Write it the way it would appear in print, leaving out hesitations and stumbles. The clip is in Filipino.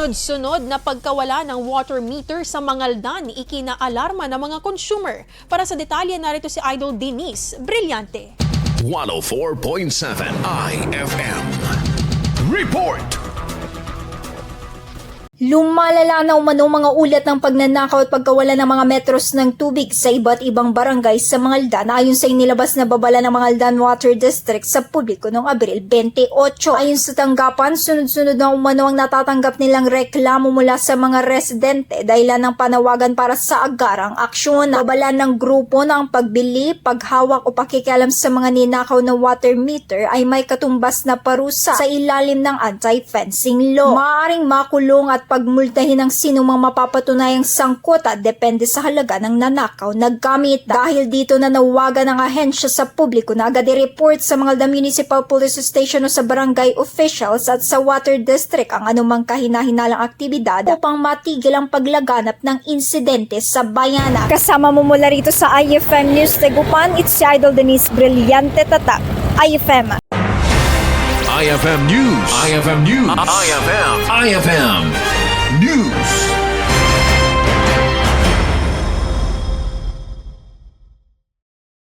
Sunod na pagkawala ng water meter sa Mangaldan, ikinaalarma ng mga consumer. Para sa detalye, narito si Idol Denise Brillante. 104.7 IFM. Report! Lumalala na umano mga ulat ng pagnanakaw at pagkawala ng mga metros ng tubig sa iba't ibang barangay sa Mangaldan ayon sa inilabas na babala ng Mangaldan Water District sa publiko noong Abril 28. Ayon sa tanggapan, sunod-sunod na umano ang natatanggap nilang reklamo mula sa mga residente dahilan ng panawagan para sa agarang aksyon. Babala ng grupo na ang pagbili, paghawak o pakikialam sa mga ninakaw na water meter ay may katumbas na parusa sa ilalim ng anti-fencing law. Maaaring makulong at pagmultahin ng sinumang mapapatunayang sangkot at depende sa halaga ng nanakaw na gamit. Dahil dito na nawagan ng ahensya sa publiko na agad i-report sa mga municipal police station o sa barangay officials at sa water district ang anumang kahina-hinalang aktibidad upang matigil ang paglaganap ng insidente sa bayanan. Kasama mo mula rito sa IFM News Tegupan, it's si Idol Denise Brillante Tatak, IFM. IFM News. IFM News. IFM News.